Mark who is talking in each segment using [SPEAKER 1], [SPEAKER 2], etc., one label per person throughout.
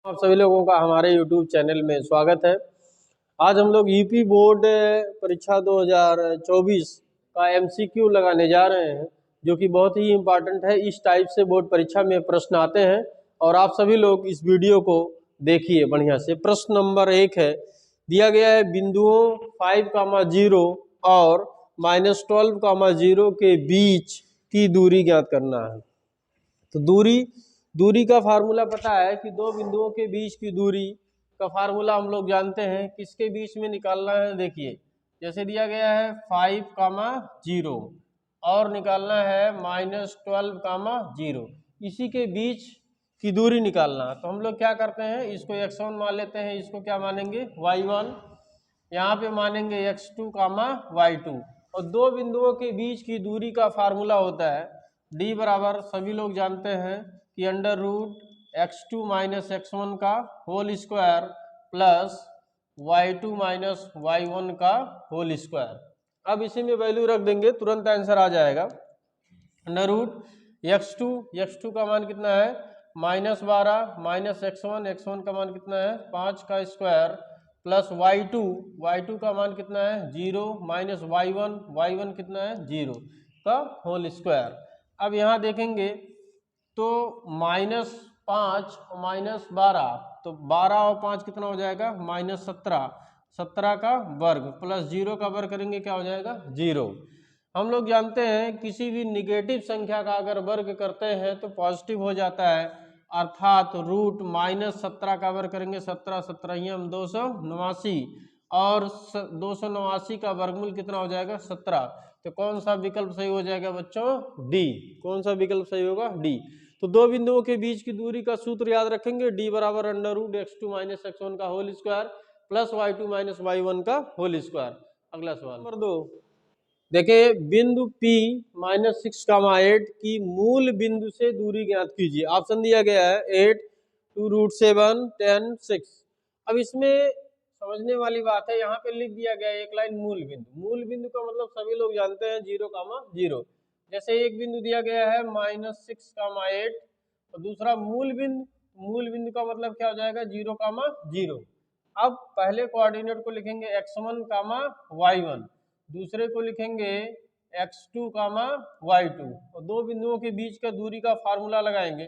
[SPEAKER 1] आप सभी लोगों का हमारे YouTube चैनल में स्वागत है। आज हम लोग यूपी बोर्ड परीक्षा 2024 का MCQ लगाने जा रहे हैं, जो कि बहुत ही इम्पोर्टेंट है। इस टाइप से बोर्ड परीक्षा में प्रश्न आते हैं और आप सभी लोग इस वीडियो को देखिए बढ़िया से। प्रश्न नंबर 1 है, दिया गया है बिंदुओं 5,0 और -12,0 के बीच की दूरी ज्ञात करना है। तो दूरी का फार्मूला पता है कि दो बिंदुओं के बीच की दूरी का फार्मूला हम लोग जानते हैं। किसके बीच में निकालना है, देखिए जैसे दिया गया है 5,0 और निकालना है -12,0, इसी के बीच की दूरी निकालना। तो हम लोग क्या करते हैं, इसको x1 मान लेते हैं, इसको क्या मानेंगे y1, यहाँ पे मानेंगे x2, y2। और दो बिंदुओं के बीच की दूरी का फार्मूला होता है d बराबर, सभी लोग जानते हैं कि √x2 - x1 का whole square plus y2 - y1 का होल स्क्वायर। अब इसी में वैल्यू रख देंगे, तुरंत आंसर आ जाएगा। √x2 का मान कितना है -12 -x1 का मान कितना है 5 का स्क्वायर प्लस y2 का मान कितना है 0 माइनस y1 कितना है 0 का होल स्क्वायर। अब यहाँ देखेंगे तो -5 -12, तो 12 और 5 कितना हो जाएगा -17, 17 का वर्ग प्लस 0 का वर्ग करेंगे क्या हो जाएगा 0। हम लोग जानते हैं किसी भी निगेटिव संख्या का अगर वर्ग करते हैं तो पॉजिटिव हो जाता है, अर्थात √-17 का वर्ग करेंगे 17 17 289 और 289 का वर्गमूल कितना हो जाएगा 17। तो कौन सा विकल्प सही हो जाएगा बच्चों, डी। कौन सा विकल्प सही होगा, डी। तो दो बिंदुओं के बीच की दूरी का सूत्र याद रखेंगे, डी बराबर √x2 - x1 का whole square plus y2 - y1 का होल स्क्वायर। अगला सवाल नंबर 2, देखिए बिंदु P -6,8 की मूल बिंदु से दूरी ज्ञात कीजिए। ऑप्शन दिया गया है 8, 2 √7, 10, 6। अब इसमें समझने वाली बात है, यहाँ पे लिख दिया गया है एक लाइन मूल बिंदु। मूल बिंदु का मतलब सभी लोग जानते हैं 0,0। जैसे एक बिंदु दिया गया है -6,8 और दूसरा मूल बिंदु का मतलब क्या हो जाएगा 0,0। अब पहले कोऑर्डिनेट को लिखेंगे x1, y1, दूसरे को लिखेंगे x2, y2 और दो बिंदुओं के बीच का दूरी का फार्मूला लगाएंगे।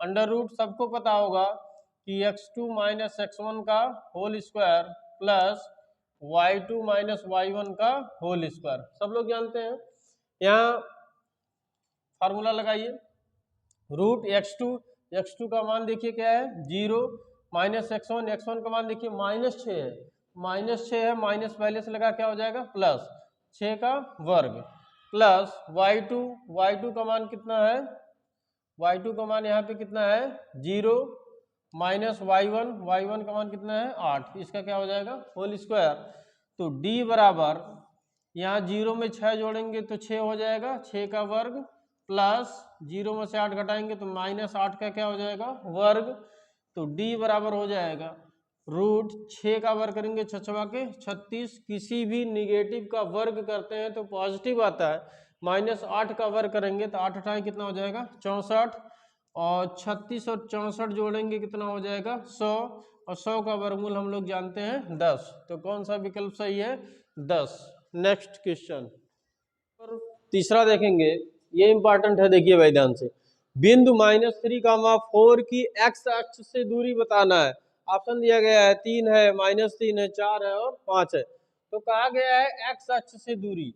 [SPEAKER 1] अंडर रूट सबको पता होगा कि x2 - x1 का whole square plus y2 - y1 का होल स्क्वायर, सब लोग जानते हैं। यहाँ फार्मूला लगाइए, √x2 का मान देखिए क्या है 0 माइनस x1 का मान देखिए -6 है, -6 है, माइनस पहले से लगा क्या हो जाएगा प्लस 6 का वर्ग प्लस y2 का मान कितना है, y2 का मान यहाँ पे कितना है 0 माइनस y1 का मान कितना है 8, इसका क्या हो जाएगा होल स्क्वायर। तो d बराबर यहाँ 0 में 6 जोड़ेंगे तो 6 हो जाएगा, 6 का वर्ग प्लस 0 में से 8 घटाएंगे तो -8 का क्या हो जाएगा वर्ग। तो d बराबर हो जाएगा √6 का वर्ग करेंगे 6 के 36। किसी भी निगेटिव का वर्ग करते हैं तो पॉजिटिव आता है, -8 का वर्ग करेंगे तो 8 8 कितना हो जाएगा 64 और 36 और 64 जोड़ेंगे कितना हो जाएगा 100 और 100 का वर्गमूल हम लोग जानते हैं 10। तो कौन सा विकल्प सही है 10। नेक्स्ट क्वेश्चन तीसरा देखेंगे, ये इंपॉर्टेंट है, देखिए भाई ध्यान से। बिंदु -3,4 की x अक्ष से दूरी बताना है। ऑप्शन दिया गया है 3 है, -3 है, 4 है और 5 है। तो कहा गया है x अक्ष से दूरी।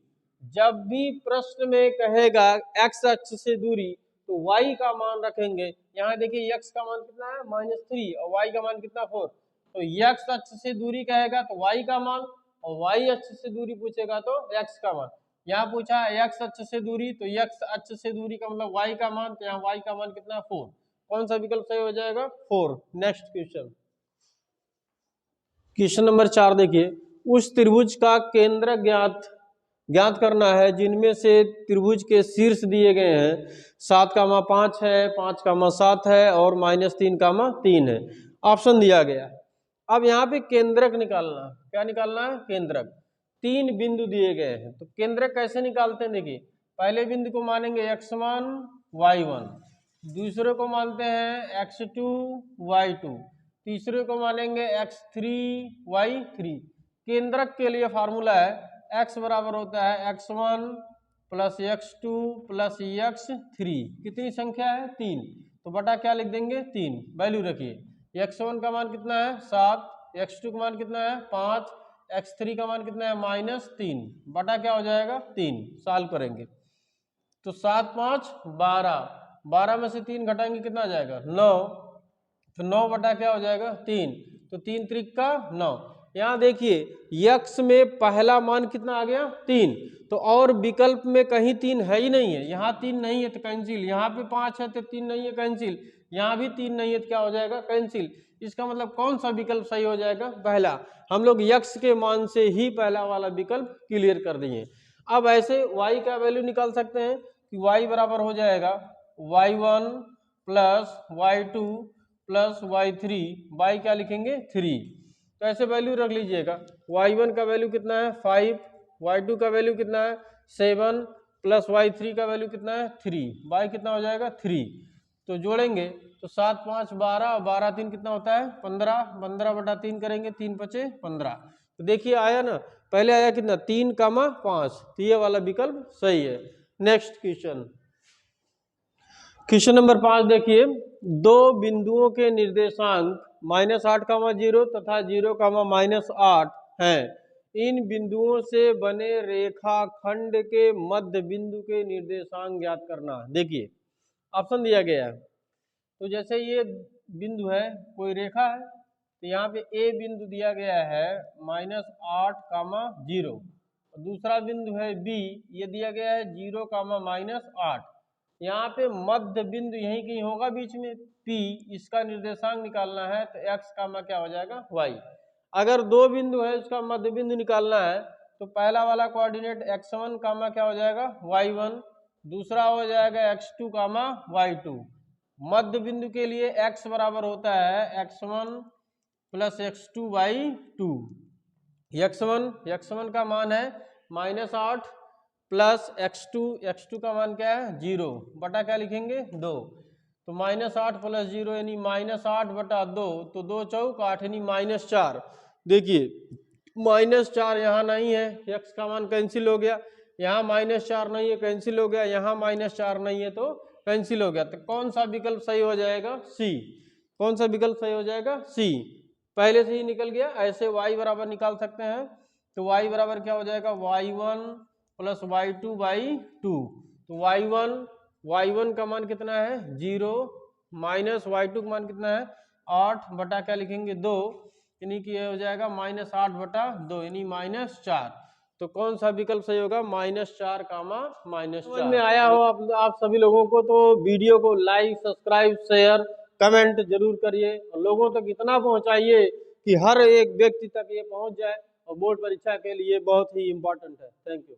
[SPEAKER 1] जब भी प्रश्न में कहेगा x अक्ष से दूरी तो y का मान रखेंगे। यहाँ देखिए x का मान कितना है -3 और y का मान कितना 4। तो x अक्ष से दूरी कहेगा तो y का मान, और y अक्ष से दूरी पूछेगा तो x का मान। यहाँ पूछा x अक्ष से दूरी तो x अक्ष से दूरी का मतलब y का मान, तो यहाँ y का मान कितना 4। कौन सा विकल्प सही हो जाएगा 4। नेक्स्ट क्वेश्चन नंबर 4 देखिए, उस त्रिभुज का केंद्र ज्ञात करना है जिनमें से त्रिभुज के शीर्ष दिए गए हैं 7,5 है, 5,7 है और -3,3 है। ऑप्शन दिया गया। अब यहाँ पे केंद्रक निकालना, क्या निकालना है केंद्रक। 3 बिंदु दिए गए हैं तो केंद्रक कैसे निकालते हैं, देखिए पहले बिंदु को मानेंगे x1 y1, दूसरे को मानते हैं x2 y2, तीसरे को मानेंगे x3y3। केंद्रक के लिए फार्मूला है x बराबर होता है x1 plus x2 plus x3। कितनी संख्या है? 3। तो बटा क्या लिख देंगे? 3। वैल्यू रखिए। x1 का मान कितना है? 7, x2 का मान कितना है? 5, x3 का मान कितना है? -3। बटा क्या हो जाएगा? 3। सॉल्व करेंगे तो 7 5 12, 12 में से 3 घटाएंगे कितना आ जाएगा? 9। तो 9 बटा क्या हो जाएगा? 3। तो 3 त्रिक का 9। यहाँ देखिए यक्स में पहला मान कितना आ गया? 3। तो और विकल्प में कहीं 3 है ही नहीं है, यहाँ 3 नहीं है तो कैंसिल। यहाँ पे 5 है तो 3 नहीं है, कैंसिल। यहाँ भी 3 नहीं है तो क्या हो जाएगा? कैंसिल। इसका मतलब कौन सा विकल्प सही हो जाएगा? पहला। हम लोग यक्स के मान से ही पहला वाला विकल्प क्लियर कर दिए। अब ऐसे y का वैल्यू निकाल सकते हैं कि y बराबर हो जाएगा y1 plus y2 plus y3। y क्या लिखेंगे? 3। तो ऐसे वैल्यू रख लीजिएगा। y1 का वैल्यू कितना है? 5, y2 का वैल्यू कितना है? 7 प्लस y3 का वैल्यू कितना है? 3। y कितना हो जाएगा? 3। तो जोड़ेंगे तो 7 5 12 और 12 3 कितना होता है? 15। 15 बटा 3 करेंगे, 3 5 15। तो देखिए आया ना, पहले आया कितना? 3, 5। तो ये वाला विकल्प सही है। नेक्स्ट क्वेश्चन, क्वेश्चन नंबर 5 देखिए। दो बिंदुओं के निर्देशांक -8, 0 तथा 0, -8 हैं। इन बिंदुओं से बने रेखाखंड के मध्य बिंदु के निर्देशांक ज्ञात करना। देखिए ऑप्शन दिया गया है। तो जैसे ये बिंदु है, कोई रेखा है, तो यहाँ पे ए बिंदु दिया गया है -8, 0। दूसरा बिंदु है बी, ये दिया गया है 0, -8। यहाँ पे मध्य बिंदु यहीं कहीं होगा बीच में P, इसका निर्देशांक निकालना है तो x क्या हो जाएगा? y। अगर दो बिंदु है उसका मध्य बिंदु निकालना है तो पहला वाला कोऑर्डिनेट x1 क्या हो जाएगा? y1। दूसरा हो जाएगा x2, y2। मध्य बिंदु के लिए x बराबर होता है x1 प्लस x2/2। x1 का मान है -8 प्लस x2 का मान क्या है? 0 बटा क्या लिखेंगे? 2। तो -8 प्लस 0 यानी -8 बटा 2। तो 2 चौक 8 यानी -4। देखिए -4 यहाँ नहीं है, x का मान कैंसिल हो गया। यहाँ -4 नहीं है, कैंसिल हो गया। यहाँ -4 नहीं है तो कैंसिल हो गया। तो कौन सा विकल्प सही हो जाएगा? सी। कौन सा विकल्प सही हो जाएगा? सी। पहले से ही निकल गया। ऐसे y बराबर निकाल सकते हैं। तो y बराबर क्या हो जाएगा? y1 plus y2/2। तो y1 का मान कितना है? 0 माइनस y2 का मान कितना है? 8 बटा क्या लिखेंगे? 2। यानी कि ये हो जाएगा -8 बटा 2 यानी -4। तो कौन सा विकल्प सही होगा? -4, -4। समझ में आया हो आप सभी लोगों को? तो वीडियो को लाइक, सब्सक्राइब, शेयर, कमेंट जरूर करिए और लोगों तक इतना पहुंचाइए कि हर एक व्यक्ति तक ये पहुंच जाए। और बोर्ड परीक्षा के लिए बहुत ही इम्पोर्टेंट है। Thank you.